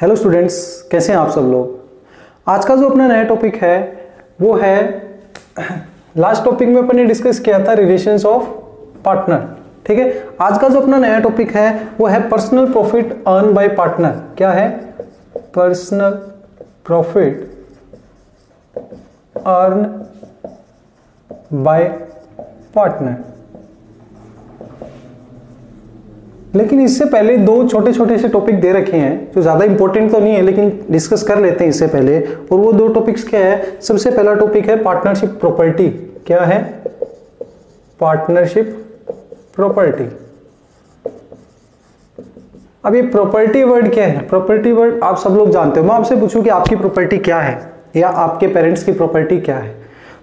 Hello students, कैसे हैं आप सब लोग। आज का जो अपना नया टॉपिक है वो है, लास्ट टॉपिक में अपन ने डिस्कस किया था रिलेशंस ऑफ पार्टनर। ठीक है, आज का जो अपना नया टॉपिक है वो है personal profit earn by partner. क्या है? Personal profit earn by partner. लेकिन इससे पहले दो छोटे छोटे से टॉपिक दे रखे हैं जो ज्यादा इंपॉर्टेंट तो नहीं है, लेकिन डिस्कस कर लेते हैं इससे पहले। और वो दो टॉपिक्स क्या है? सबसे पहला टॉपिक है पार्टनरशिप प्रॉपर्टी। क्या है? Partnership property. अब ये प्रॉपर्टी वर्ड क्या है? प्रॉपर्टी वर्ड आप सब लोग जानते हो। मैं आपसे पूछूं कि आपकी प्रॉपर्टी क्या है या आपके पेरेंट्स की प्रॉपर्टी क्या है,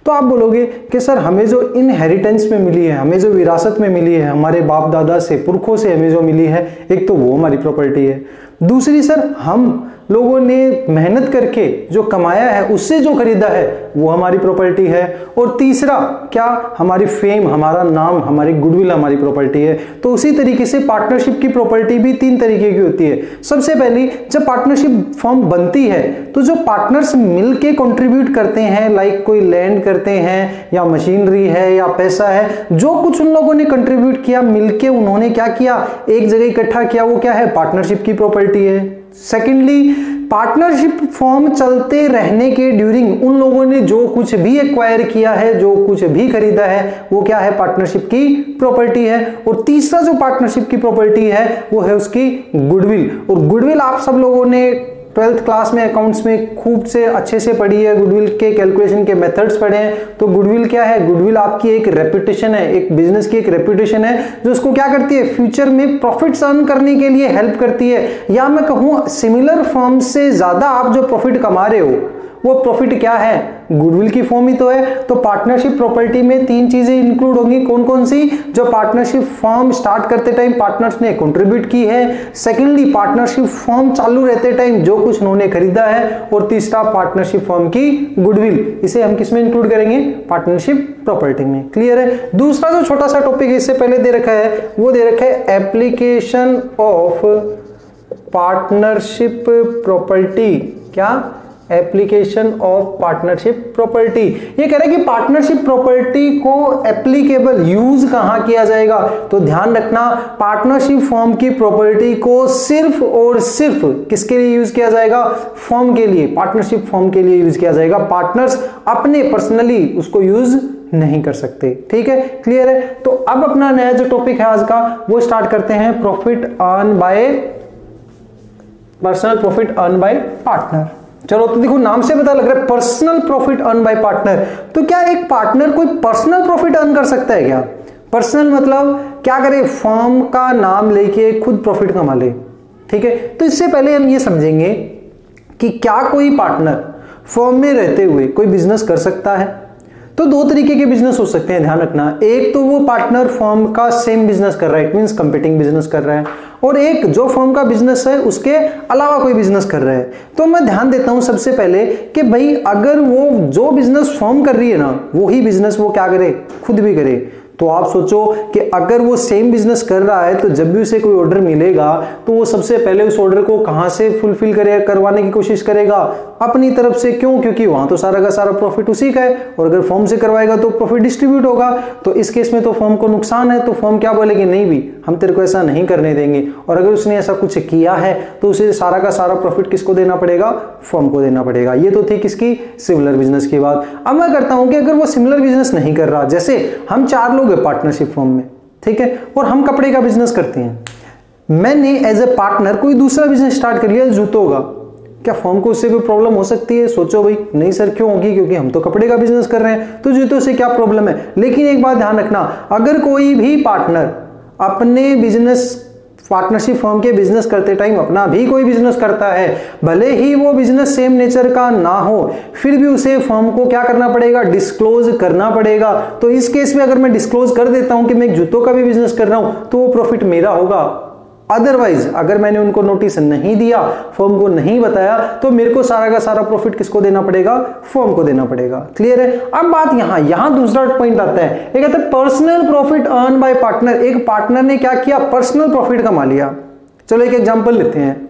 तो आप बोलोगे कि सर हमें जो इनहेरिटेंस में मिली है, हमें जो विरासत में मिली है, हमारे बाप दादा से, पुरखों से हमें जो मिली है, एक तो वो हमारी प्रॉपर्टी है। दूसरी सर हम लोगों ने मेहनत करके जो कमाया है उससे जो खरीदा है वो हमारी प्रॉपर्टी है। और तीसरा क्या? हमारी फेम, हमारा नाम, हमारी गुडविल हमारी प्रॉपर्टी है। तो उसी तरीके से पार्टनरशिप की प्रॉपर्टी भी तीन तरीके की होती है। सबसे पहली, जब पार्टनरशिप फॉर्म बनती है तो जो पार्टनर्स मिलके कंट्रीब्यूट करते हैं, लाइक कोई लैंड करते हैं या मशीनरी है या पैसा है, जो कुछ उन लोगों ने कंट्रीब्यूट किया मिलके, उन्होंने क्या किया, एक जगह इकट्ठा किया, वो क्या है? पार्टनरशिप की प्रॉपर्टी है। सेकेंडली, पार्टनरशिप फॉर्म चलते रहने के ड्यूरिंग उन लोगों ने जो कुछ भी एक्वायर किया है, जो कुछ भी खरीदा है, वो क्या है? पार्टनरशिप की प्रॉपर्टी है। और तीसरा जो पार्टनरशिप की प्रॉपर्टी है वो है उसकी गुडविल। और गुडविल आप सब लोगों ने 12th क्लास में अकाउंट्स में खूब से अच्छे से पढ़ी है, गुडविल के कैलकुलेशन के मेथड्स पढ़े हैं। तो गुडविल क्या है? गुडविल आपकी एक रेपुटेशन है, एक बिजनेस की एक रेपुटेशन है जो उसको क्या करती है? फ्यूचर में प्रॉफिट्स अर्न करने के लिए हेल्प करती है। या मैं कहूं सिमिलर फर्म से ज्यादा आप जो प्रॉफिट कमा रहे हो वो प्रॉफिट क्या है? गुडविल की फॉर्म ही तो है। तो पार्टनरशिप प्रॉपर्टी में तीन चीजें इंक्लूड होंगी। कौन कौन सी? जो पार्टनरशिप फॉर्म स्टार्ट करते टाइम पार्टनर्स ने कंट्रीब्यूट की है। सेकेंडली, पार्टनरशिप फॉर्म चालू रहते टाइम जो कुछ उन्होंने खरीदा है। और तीसरा, पार्टनरशिप फॉर्म की गुडविल। इसे हम किसमें इंक्लूड करेंगे? पार्टनरशिप प्रॉपर्टी में। क्लियर है? दूसरा जो छोटा सा टॉपिक इससे पहले दे रखा है वो दे रखा है एप्लीकेशन ऑफ पार्टनरशिप प्रॉपर्टी। क्या? Application of partnership property. ये कह रहे हैं कि पार्टनरशिप प्रॉपर्टी को एप्लीकेबल, यूज कहां किया जाएगा? तो ध्यान रखना, पार्टनरशिप फॉर्म की प्रॉपर्टी को सिर्फ और सिर्फ किसके लिए यूज किया जाएगा? फॉर्म के लिए, पार्टनरशिप फॉर्म के लिए यूज किया जाएगा। पार्टनर्स अपने पर्सनली उसको यूज नहीं कर सकते। ठीक है, क्लियर है? तो अब अपना नया जो टॉपिक है आज का वो स्टार्ट करते हैं, profit earn by personal profit earn by partner. चलो, तो देखो नाम से पता लग रहा है personal profit earn by partner. तो क्या एक पार्टनर कोई पर्सनल प्रॉफिट अर्न कर सकता है क्या? पर्सनल मतलब क्या करे? फर्म का नाम लेके खुद प्रॉफिट कमा ले। ठीक है, तो इससे पहले हम ये समझेंगे कि क्या कोई पार्टनर फर्म में रहते हुए कोई बिजनेस कर सकता है। तो दो तरीके के बिजनेस हो सकते हैं, ध्यान रखना। एक तो वो पार्टनर फर्म का सेम बिजनेस कर रहा है, इट मींस कंपीटिंग बिजनेस कर रहा है। और एक जो फर्म का बिजनेस है उसके अलावा कोई बिजनेस कर रहा है। तो मैं ध्यान देता हूं सबसे पहले कि भाई अगर वो जो बिजनेस फर्म कर रही है ना, वो ही बिजनेस वो क्या करे? खुद भी करे। तो आप सोचो कि अगर वो सेम बिजनेस कर रहा है तो जब भी उसे कोई ऑर्डर मिलेगा तो वो सबसे पहले उस ऑर्डर को कहां से फुलफिल करवाने की कोशिश करेगा? अपनी तरफ से। क्यों? क्योंकि वहां तो सारा का सारा प्रॉफिट उसी का है। और अगर फर्म से करवाएगा तो प्रॉफिट डिस्ट्रीब्यूट होगा। तो इस केस में तो फर्म को नुकसान है। तो फर्म क्या बोलेगी? नहीं भी, हम तेरे को ऐसा नहीं करने देंगे। और अगर उसने ऐसा कुछ किया है तो उसे सारा का सारा प्रॉफिट किसको देना पड़ेगा? फर्म को देना पड़ेगा। ये तो थी किसकी? सिमिलर बिजनेस की बात। अब मैं करता हूं कि अगर वो सिमिलर बिजनेस नहीं कर रहा, जैसे हम 4 लोग हैं पार्टनरशिप फर्म में, ठीक है, और हम कपड़े का बिजनेस करते हैं। मैंने एज ए पार्टनर कोई दूसरा बिजनेस स्टार्ट कर लिया जूतों का। क्या फर्म को उससे कोई प्रॉब्लम हो सकती है? सोचो भाई, नहीं सर, क्यों होगी? क्योंकि हम तो कपड़े का बिजनेस कर रहे हैं, तो जूतों से क्या प्रॉब्लम है? लेकिन एक बात ध्यान रखना, अगर कोई भी पार्टनर अपने बिजनेस, पार्टनरशिप फर्म के बिजनेस करते टाइम अपना भी कोई बिजनेस करता है, भले ही वो बिजनेस सेम नेचर का ना हो, फिर भी उसे फर्म को क्या करना पड़ेगा? डिस्क्लोज करना पड़ेगा। तो इस केस में अगर मैं डिस्क्लोज कर देता हूं कि मैं जूतों का भी बिजनेस कर रहा हूं तो वो प्रॉफिट मेरा होगा। अदरवाइज अगर मैंने उनको नोटिस नहीं दिया, फर्म को नहीं बताया, तो मेरे को सारा का सारा प्रॉफिट किसको देना पड़ेगा? फर्म को देना पड़ेगा। क्लियर है? अब बात यहां दूसरा पॉइंट आता है, ये कहते हैं personal profit earn by partner. एक पार्टनर ने क्या किया? पर्सनल प्रॉफिट कमा लिया। चलो एक एग्जांपल लेते हैं।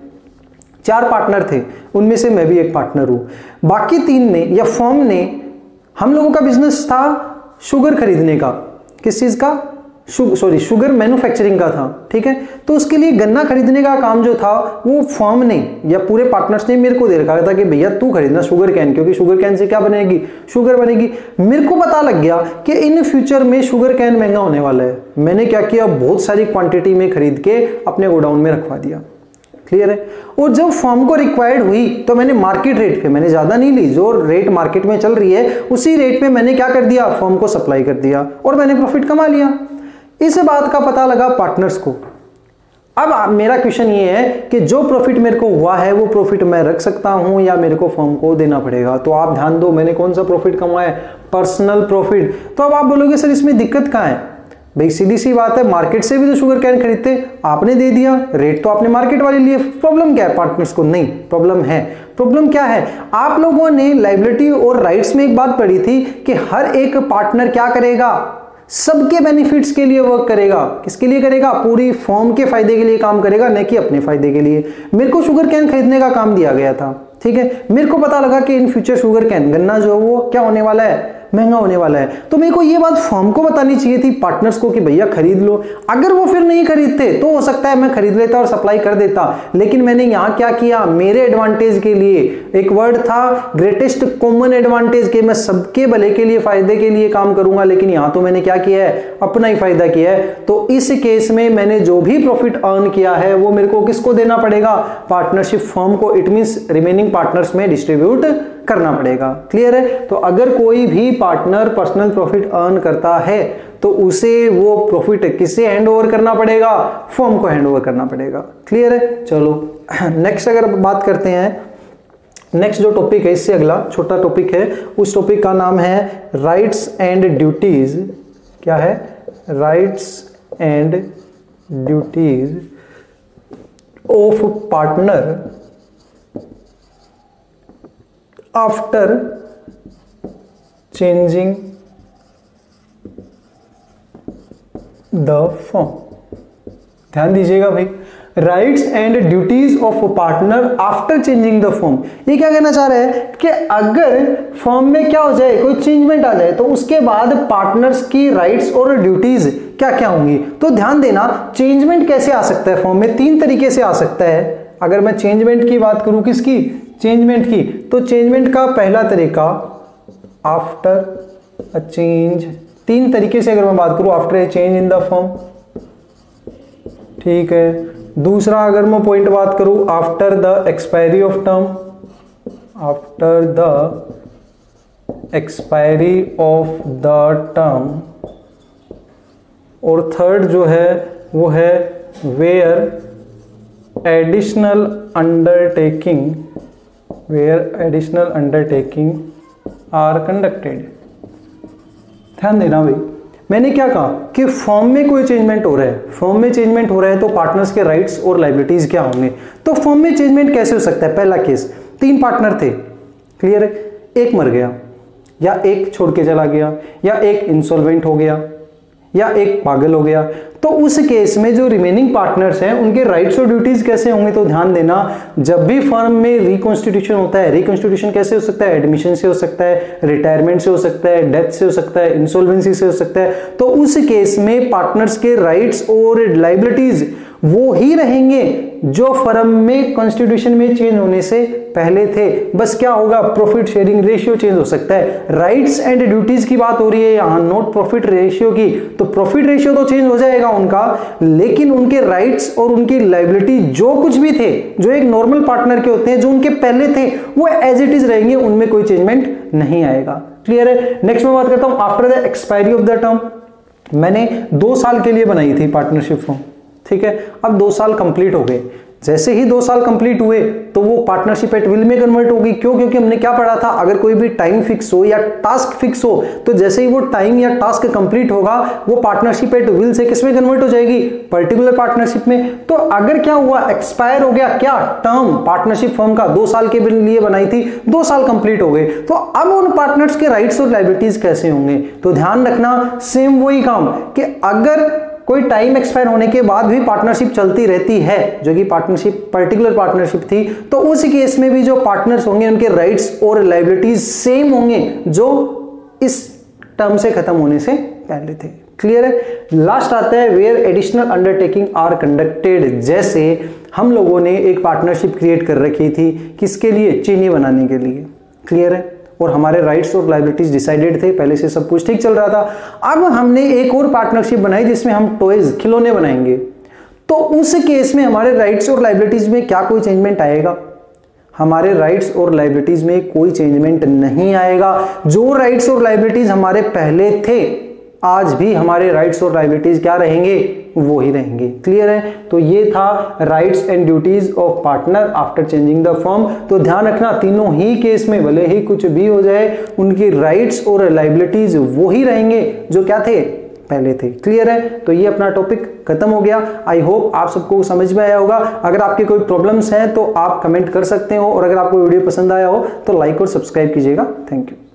4 पार्टनर थे, उनमें से मैं भी एक पार्टनर हूं। बाकी 3 ने या फर्म ने, हम लोगों का बिजनेस था शुगर खरीदने का। किस चीज का? शुगर मैन्युफैक्चरिंग का था, ठीक है। तो उसके लिए गन्ना खरीदने का काम जो था वो फर्म ने या पूरे पार्टनर्स ने मेरे को दे रखा था कि भैया तू खरीदना शुगर कैन, क्योंकि शुगर कैन से क्या बनेगी? शुगर बनेगी। मेरे को पता लग गया कि इन फ्यूचर में शुगर कैन महंगा होने वाला है। मैंने क्या किया, बहुत सारी क्वांटिटी में खरीद के अपने गोडाउन में रखवा दिया। क्लियर है। और जब फर्म को रिक्वायर्ड हुई तो मैंने मार्केट रेट पे, मैंने ज्यादा नहीं ली, जो रेट मार्केट में चल रही है उसी रेट पे मैंने क्या कर दिया, फर्म को सप्लाई कर दिया और मैंने प्रॉफिट कमा लिया। इस बात का पता लगा पार्टनर्स को। अब मेरा क्वेश्चन ये है कि जो प्रॉफिट मेरे को हुआ है वो प्रॉफिट मैं रख सकता हूं या मेरे को फर्म को देना पड़ेगा? तो आप ध्यान दो, मैंने कौन सा प्रॉफिट कमाया? Personal profit. तो अब आप बोलोगे सर इसमें दिक्कत कहां है? भाई सीधी सी बात है, मार्केट से भी तो शुगर कैन खरीदते, आपने दे दिया, रेट तो आपने मार्केट वाले लिए, प्रॉब्लम क्या है पार्टनर्स को? नहीं प्रॉब्लम है। प्रॉब्लम क्या है? आप लोगों ने लायबिलिटी और राइट्स में एक बात पढ़ी थी कि हर एक पार्टनर क्या करेगा, सबके बेनिफिट्स के लिए वर्क करेगा। किसके लिए करेगा? पूरी फर्म के फायदे के लिए काम करेगा, न कि अपने फायदे के लिए। मेरे को शुगर कैन खरीदने का काम दिया गया था, ठीक है। मेरे को पता लगा कि इन फ्यूचर शुगर कैन, गन्ना जो है वो क्या होने वाला है, महंगा होने वाला है। तो मेरे को ये बात फर्म को बतानी चाहिए थी, पार्टनर्स को, कि भैया खरीद लो। अगर वो फिर नहीं खरीदते तो हो सकता है मैं खरीद लेता और सप्लाई कर देता, लेकिन मैंने यहां क्या किया, मेरे एडवांटेज के लिए, एक वर्ड था ग्रेटेस्ट कॉमन एडवांटेज, के मैं सबके भले के लिए, फायदे के लिए काम करूंगा, लेकिन यहां तो मैंने क्या किया है, अपना ही फायदा किया है। तो इस केस में मैंने जो भी प्रॉफिट अर्न किया है वो मेरे को किसको देना पड़ेगा? पार्टनरशिप फर्म को, इट मींस रिमेनिंग पार्टनर्स में डिस्ट्रीब्यूट करना पड़ेगा। क्लियर है। तो अगर कोई भी पार्टनर पर्सनल प्रॉफिट अर्न करता है तो उसे वो प्रॉफिट किससे हैंड ओवर करना पड़ेगा? फर्म को हैंड ओवर करना पड़ेगा। क्लियर है। चलो नेक्स्ट अगर बात करते हैं, नेक्स्ट जो टॉपिक है इससे अगला छोटा टॉपिक है, उस टॉपिक का नाम है राइट्स एंड ड्यूटीज। क्या है? Rights and duties of partner after changing the firm. ध्यान दीजिएगा भाई, rights and duties of partner after changing the firm. ये क्या कहना चाह रहे हैं कि अगर फर्म में क्या हो जाए, कोई चेंजमेंट आ जाए, तो उसके बाद पार्टनर्स की राइट्स और ड्यूटीज क्या क्या होंगी। तो ध्यान देना, चेंजमेंट कैसे आ सकता है फर्म में? 3 तरीके से आ सकता है। अगर मैं चेंजमेंट की बात करूं, किसकी? चेंजमेंट की। तो चेंजमेंट का पहला तरीका आफ्टर अ चेंज, 3 तरीके से अगर मैं बात करूं, after a change in the firm, ठीक है। दूसरा अगर मैं पॉइंट बात करूं, after the expiry of term, after the expiry of the term. और थर्ड जो है वो है where additional undertaking, where additional undertaking are conducted. ध्यान देना भाई, मैंने क्या कहा कि फर्म में कोई चेंजमेंट हो रहा है, फर्म में चेंजमेंट हो रहा है तो पार्टनर्स के राइट्स और लायबिलिटीज क्या होंगे। तो फर्म में चेंजमेंट कैसे हो सकता है? पहला केस, 3 पार्टनर थे, क्लियर है, एक मर गया या एक छोड़ के चला गया या एक इंसॉल्वेंट हो गया या एक पागल हो गया। तो उस केस में जो रिमेनिंग पार्टनर्स हैं उनके राइट्स और ड्यूटीज कैसे होंगे? तो ध्यान देना, जब भी फर्म में रिकॉन्स्टिट्यूशन होता है, रिकॉन्स्टिट्यूशन कैसे हो सकता है? एडमिशन से हो सकता है, रिटायरमेंट से हो सकता है, डेथ से हो सकता है, इंसॉल्वेंसी से हो सकता है। तो उस केस में पार्टनर्स के राइट्स और लायबिलिटीज वो ही रहेंगे जो फर्म में कॉन्स्टिट्यूशन में चेंज होने से पहले थे। बस क्या होगा? प्रॉफिट शेयरिंग रेशियो चेंज हो सकता है। राइट्स एंड ड्यूटीज की बात हो रही है यहां, नॉट प्रॉफिट रेशियो की। तो प्रॉफिट रेशियो तो चेंज हो जाएगा उनका, लेकिन उनके राइट्स और उनकी लायबिलिटी जो कुछ भी थे, जो एक नॉर्मल पार्टनर के होते हैं, जो उनके पहले थे, वो एज इट इज रहेंगे, उनमें कोई चेंजमेंट नहीं आएगा। क्लियर है। नेक्स्ट मैं बात करता हूं after the expiry of the term. मैंने 2 साल के लिए बनाई थी पार्टनरशिप फॉर्म, ठीक है। अब 2 साल कंप्लीट हो गए, जैसे ही 2 साल कंप्लीट हुए तो वो पार्टनरशिप एट विल में कन्वर्ट होगी। क्यों? क्योंकि हमने क्या पढ़ा था, अगर कोई भी टाइम फिक्स हो या टास्क फिक्स हो तो जैसे ही वो टाइम या टास्क कंप्लीट होगा वो पार्टनरशिप एट विल से किसमें कन्वर्ट हो जाएगी? पर्टिकुलर पार्टनरशिप में। तो अगर क्या हुआ, एक्सपायर हो गया क्या टर्म पार्टनरशिप फर्म का, 2 साल के लिए बनाई थी, 2 साल कंप्लीट हो गए, तो अब उन पार्टनर्स के राइट्स और लायबिलिटीज कैसे होंगे? तो ध्यान रखना, सेम वही काम कि अगर कोई टाइम एक्सपायर होने के बाद भी पार्टनरशिप चलती रहती है, जो कि पार्टनरशिप पर्टिकुलर पार्टनरशिप थी, तो उस केस में भी जो पार्टनर्स होंगे उनके राइट्स और लायबिलिटीज सेम होंगे जो इस टर्म से खत्म होने से पहले थे। क्लियर है। लास्ट आता है where additional undertaking are conducted. जैसे हम लोगों ने एक पार्टनरशिप क्रिएट कर रखी थी, किसके लिए? चीनी बनाने के लिए। क्लियर है। और हमारे राइट्स और लायबिलिटीज डिसाइडेड थे, पहले से सब कुछ ठीक चल रहा था। अब हमने एक और पार्टनरशिप बनाई जिसमें हम टॉयज, खिलौने बनाएंगे, तो उस केस में हमारे राइट्स और लायबिलिटीज में क्या कोई चेंजमेंट आएगा? हमारे राइट्स और लायबिलिटीज में कोई चेंजमेंट नहीं आएगा। जो राइट्स और लायबिलिटीज हमारे पहले थे, आज भी हमारे राइट्स और लायबिलिटीज क्या रहेंगे? वो ही रहेंगे। क्लियर है। तो ये था rights and duties of partner after changing the firm. तो ध्यान रखना, तीनों ही केस में भले ही कुछ भी हो जाए, उनकी राइट्स और लायबिलिटीज वो ही रहेंगे जो क्या थे? पहले थे। क्लियर है। तो ये अपना टॉपिक खत्म हो गया। आई होप आप सबको समझ में आया होगा। अगर आपके कोई प्रॉब्लम्स हैं तो आप कमेंट कर सकते हो, और अगर आपको वीडियो पसंद आया हो तो लाइक और सब्सक्राइब कीजिएगा। Thank you.